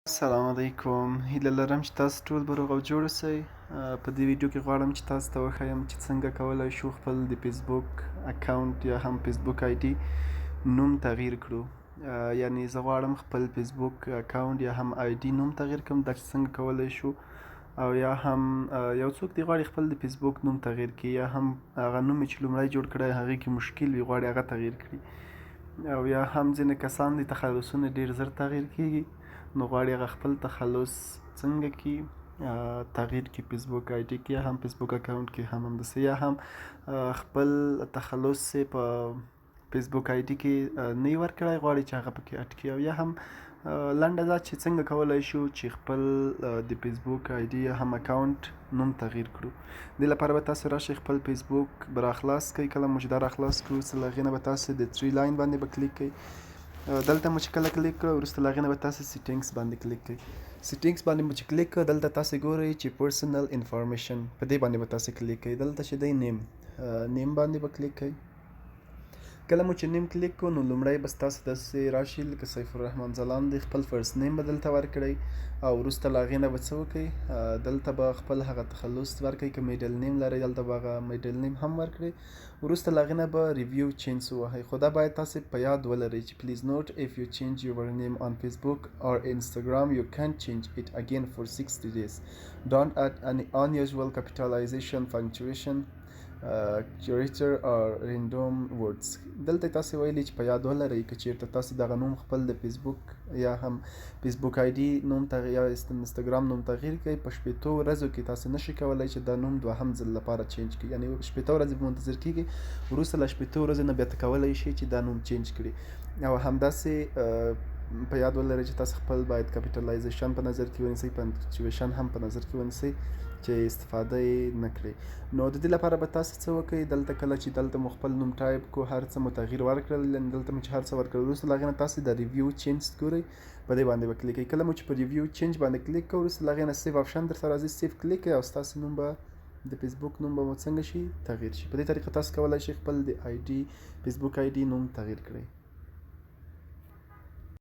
السلام علیکم. هیله لرم چې تاسو ټول به روغ او جوړ اوسئ. په دې ویډیو کې غواړم چې تاسو ته وښیم چې څنګه کولای شو خپل د فیسبوک اکاونټ یا هم فیسبوک آی ډي نوم تغیر کړو. یعنی زه غواړم خپل فیسبوک اکاونټ یا هم آی ډي نوم تغیر کړم. دا چې څنګه کولای شو، او یا هم یو څوک دی غواړي خپل د فیسبوک نوم تغیر کړي، یا هم هغه نوم چې لومړی جوړ کړی هغې کې مشکل وي، غواړي هغه تغیر کړي، او یا هم ځینې کسان دي تخلصونه ډېر زر تغیر کېږي، نو غواړي هغه خپل تخلص څنګه کړي، تغیر کړي فیسبوک آی ډي کې یا هم فیسبوک اکاونټ کې هم همداسې، یا هم خپل تخلص یې په فیسبوک آی ډي کې نه وي ورکړی، غواړي چې هغه پکې اډ کړي. او یا هم لنډه دا چې څنګه کولای شو چې خپل د فیسبوک آی ډي یا هم اکاونټ نوم تغیر کړو. دې لپاره به تاسو راشئ خپل فیسبوک به راخلاص کړئ. کله مو چې دا راخلاص کړو، له هغې نه به تاسو د 3 لاین باندې به کلیک کړئ. دلته مو چې کله کلیک کړو، وروسته له هغې نه به تاسو سیټینګس باندې کلیک کړئ. سیټینګس باندې مو چې کلیک کړو، دلته تاسو ګورئ چې پرسنل انفارمیشن، په دې باندې به تاسو کلیک کړئ. دلته چې دی نیم باندې به کلیک کړئ. کله مو چې نیم کلیک کړو، نو لومړی به ستاسو داسې راشي لکه سیف الرحمن ځلاند دی، خپل فرست نیم به دلته ورکړئ، او وروسته له هغې نه به څه وکړئ، دلته به خپل هغه تخلص ورکړئ. که میډل نیم لرئ، دلته به هغه میډل نیم هم ورکړئ. وروسته له هغې نه به ریویو چینج ووهئ. خو دا باید تاسې په یاد ولرئ چې پلیز نوٹ if you change your name on Facebook or Instagram you can't change it again for 60 days. Don't add any unusual capitalization, punctuation, character or random words. دلته تاسې ویلي چې په یاد ولرئ که چېرته تاسې دغه نوم خپل د فیسبوک یا هم فیسبوک آی ډي نوم یا انستګرام نوم تغیر کړئ، په شپېتو ورځو کې تاسې نشئ کولی چې دا نوم دوهم ځل لپاره چینج کړئ. یعنې شپېته ورځې به منتظر کېږئ، وروسته له شپېتو ورځو نه بیا ته کولی شئ چې دا نوم چینج کړئ. او همداسې په یاد ولرئ چې تاسو خپل باید کپیټلایزیشن په نظر کې ونیسئ، پنکچویشن هم په نظر کې ونیسئ چې استفاده یې نه کړئ. نو د دې لپاره به تاسو څه وکړئ، دلته کله چې دلته مو خپل نوم ټایپ کو، هر څه مو تغیر ورکړل، دلته مو چې هر څه ورکړل، وروسته له هغې نه تاسې د ریویو چینج ګورئ، په دې باندې به کلیک کړئ. کله مو چې په ریویو چینج باندې کلیک کړئ، وروسته له هغې نه سیف آپشن درته راځي، سیف کلیک کړئ او ستاسې نوم به د فیسبوک نوم به مو څنګه شي، تغیر شي. په دې طریقه تاسو کولی شئ خپل د آی ډي فیسبوک آی ډي نوم تغیر کړئ.